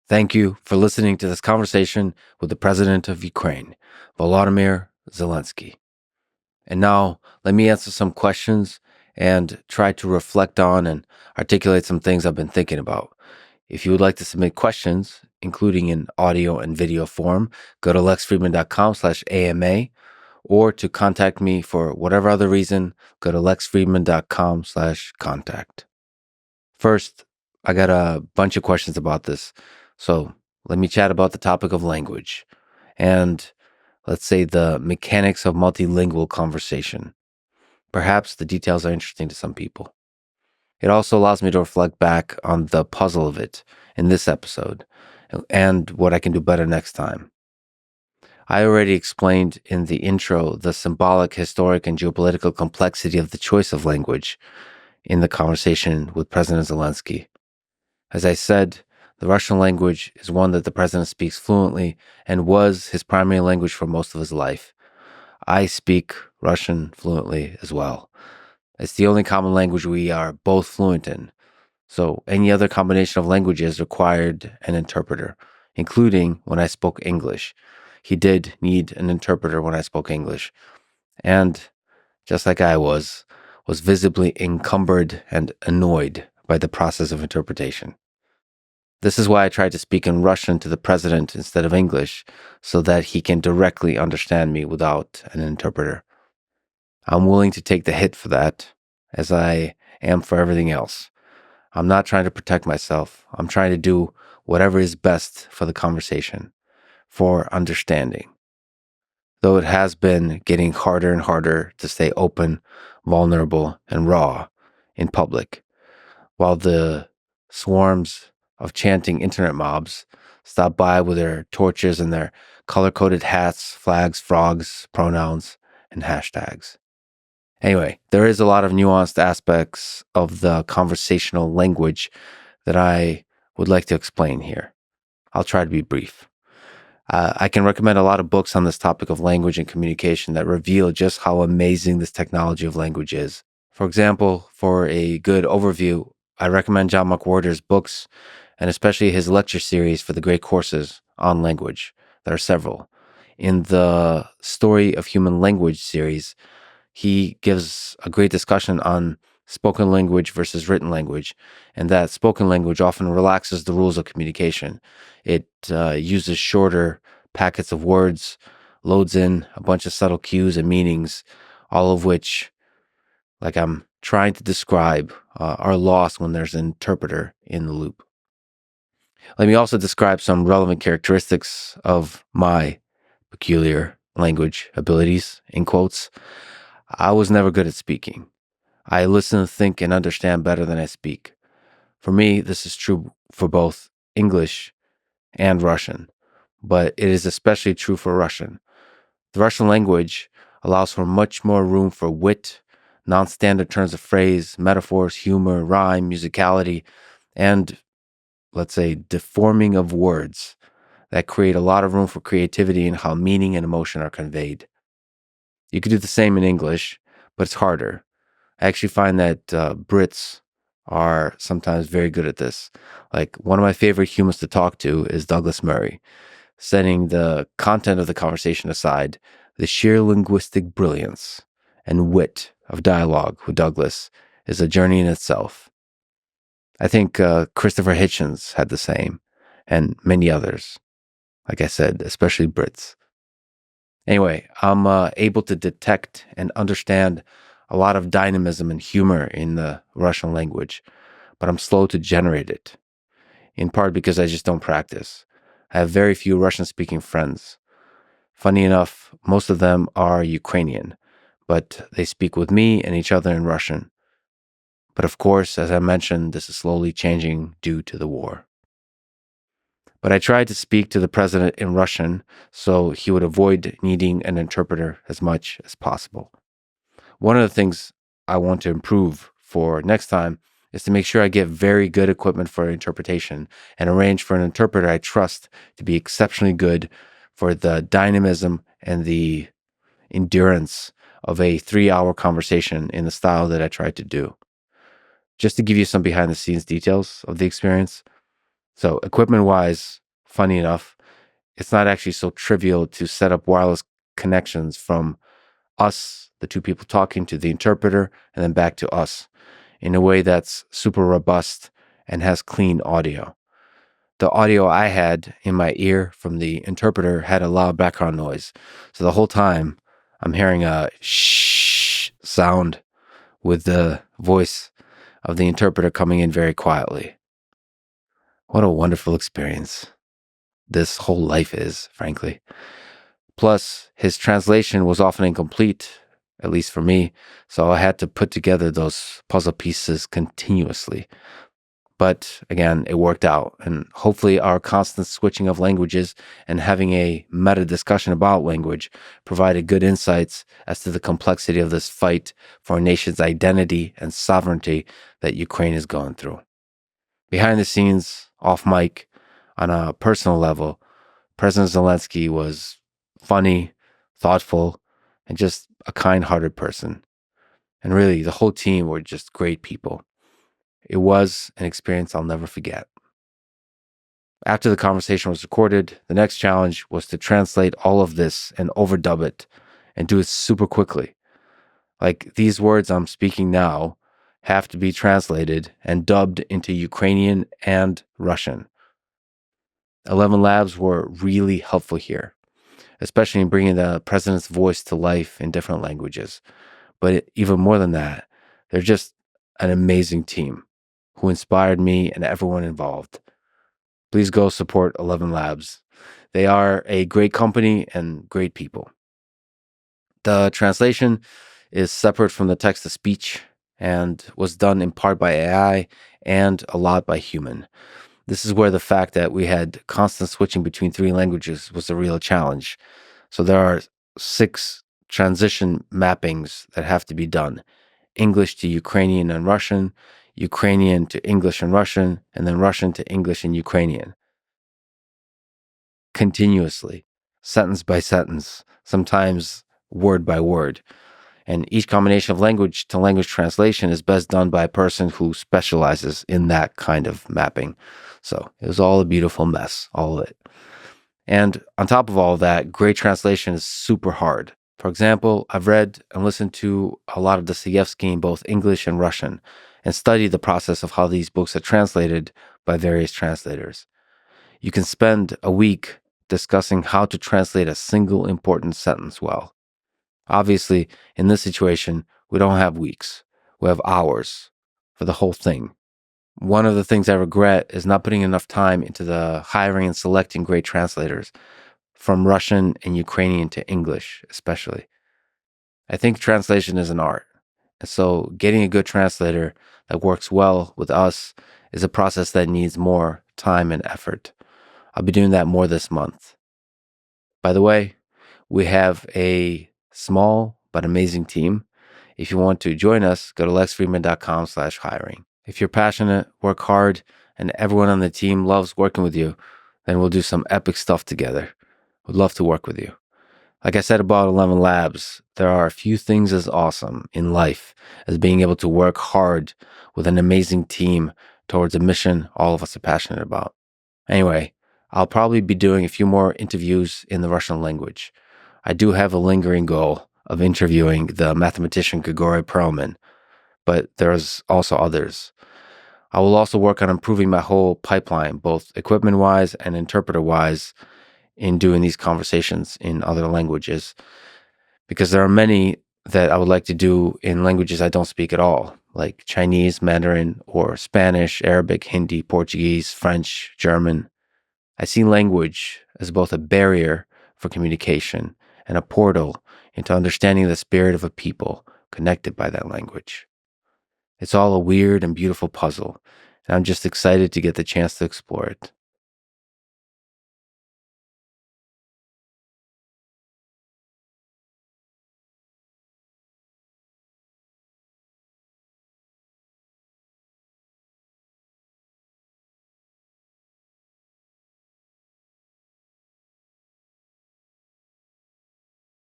Thank you for listening to this conversation with the President of Ukraine, Volodymyr Zelenskyy. And now, let me answer some questions and try to reflect on and articulate some things I've been thinking about. If you would like to submit questions, including in audio and video form, go to lexfridman.com/AMA, or to contact me for whatever other reason, go to lexfridman.com/contact. First, I got a bunch of questions about this. So let me chat about the topic of language and, let's say, the mechanics of multilingual conversation. Perhaps the details are interesting to some people. It also allows me to reflect back on the puzzle of it in this episode and what I can do better next time. I already explained in the intro the symbolic, historic, and geopolitical complexity of the choice of language in the conversation with President Zelenskyy. As I said, the Russian language is one that the president speaks fluently and was his primary language for most of his life. I speak Russian fluently as well. It's the only common language we are both fluent in. So any other combination of languages required an interpreter, including when I spoke English. He did need an interpreter when I spoke English. And just like I was visibly encumbered and annoyed by the process of interpretation. This is why I tried to speak in Russian to the president instead of English, so that he can directly understand me without an interpreter. I'm willing to take the hit for that, as I am for everything else. I'm not trying to protect myself. I'm trying to do whatever is best for the conversation, for understanding. Though it has been getting harder and harder to stay open, vulnerable, and raw in public, while the swarms of chanting internet mobs stop by with their torches and their color-coded hats, flags, frogs, pronouns, and hashtags. Anyway, there is a lot of nuanced aspects of the conversational language that I would like to explain here. I'll try to be brief. I can recommend a lot of books on this topic of language and communication that reveal just how amazing this technology of language is. For example, for a good overview, I recommend John McWhorter's books, and especially his lecture series for the great courses on language. There are several. In the Story of Human Language series, he gives a great discussion on spoken language versus written language, and that spoken language often relaxes the rules of communication. It uses shorter packets of words, loads in a bunch of subtle cues and meanings, all of which, like I'm trying to describe, are lost when there's an interpreter in the loop. Let me also describe some relevant characteristics of my peculiar language abilities, in quotes. I was never good at speaking. I listen, think, and understand better than I speak. For me, this is true for both English and Russian, but it is especially true for Russian. The Russian language allows for much more room for wit, non-standard turns of phrase, metaphors, humor, rhyme, musicality, and, let's say, deforming of words that create a lot of room for creativity in how meaning and emotion are conveyed. You could do the same in English, but it's harder. I actually find that Brits are sometimes very good at this. Like, one of my favorite humans to talk to is Douglas Murray. Setting the content of the conversation aside, the sheer linguistic brilliance and wit of dialogue with Douglas is a journey in itself. I think Christopher Hitchens had the same, and many others. Like I said, especially Brits. Anyway, I'm able to detect and understand a lot of dynamism and humor in the Russian language, but I'm slow to generate it, in part because I just don't practice. I have very few Russian-speaking friends. Funny enough, most of them are Ukrainian, but they speak with me and each other in Russian. But of course, as I mentioned, this is slowly changing due to the war. But I tried to speak to the president in Russian so he would avoid needing an interpreter as much as possible. One of the things I want to improve for next time is to make sure I get very good equipment for interpretation and arrange for an interpreter I trust to be exceptionally good for the dynamism and the endurance of a 3-hour conversation in the style that I tried to do. Just to give you some behind the scenes details of the experience, So equipment-wise, funny enough, it's not actually so trivial to set up wireless connections from us, the two people talking, to the interpreter, and then back to us in a way that's super robust and has clean audio. The audio I had in my ear from the interpreter had a loud background noise. So the whole time I'm hearing a shh sound with the voice of the interpreter coming in very quietly. What a wonderful experience this whole life is, frankly. Plus, his translation was often incomplete, at least for me, so I had to put together those puzzle pieces continuously. But again, it worked out, and hopefully our constant switching of languages and having a meta discussion about language provided good insights as to the complexity of this fight for a nation's identity and sovereignty that Ukraine is going through. Behind the scenes, off mic, on a personal level, President Zelenskyy was funny, thoughtful, and just a kind-hearted person. And really, the whole team were just great people. It was an experience I'll never forget. After the conversation was recorded, the next challenge was to translate all of this and overdub it and do it super quickly. Like, these words I'm speaking now have to be translated and dubbed into Ukrainian and Russian. 11 Labs were really helpful here, especially in bringing the president's voice to life in different languages. But even more than that, they're just an amazing team who inspired me and everyone involved. Please go support 11 Labs. They are a great company and great people. The translation is separate from the text to speech and was done in part by AI and a lot by human. This is where the fact that we had constant switching between three languages was a real challenge. So there are 6 transition mappings that have to be done: English to Ukrainian and Russian, Ukrainian to English and Russian, and then Russian to English and Ukrainian. Continuously, sentence by sentence, sometimes word by word. And each combination of language to language translation is best done by a person who specializes in that kind of mapping. So it was all a beautiful mess, all of it. And on top of all of that, great translation is super hard. For example, I've read and listened to a lot of Dostoevsky in both English and Russian and studied the process of how these books are translated by various translators. You can spend a week discussing how to translate a single important sentence well. Obviously, in this situation, we don't have weeks. We have hours for the whole thing. One of the things I regret is not putting enough time into the hiring and selecting great translators from Russian and Ukrainian to English, especially. I think translation is an art. And so getting a good translator that works well with us is a process that needs more time and effort. I'll be doing that more this month. By the way, we have a small but amazing team. If you want to join us, go to lexfridman.com/hiring. If you're passionate, work hard, and everyone on the team loves working with you, then we'll do some epic stuff together. Would love to work with you. Like I said about 11 Labs, there are a few things as awesome in life as being able to work hard with an amazing team towards a mission all of us are passionate about. Anyway, I'll probably be doing a few more interviews in the Russian language. I do have a lingering goal of interviewing the mathematician Grigory Perelman, but there's also others. I will also work on improving my whole pipeline, both equipment-wise and interpreter-wise, in doing these conversations in other languages, because there are many that I would like to do in languages I don't speak at all, like Chinese, Mandarin, or Spanish, Arabic, Hindi, Portuguese, French, German. I see language as both a barrier for communication and a portal into understanding the spirit of a people connected by that language. It's all a weird and beautiful puzzle, and I'm just excited to get the chance to explore it.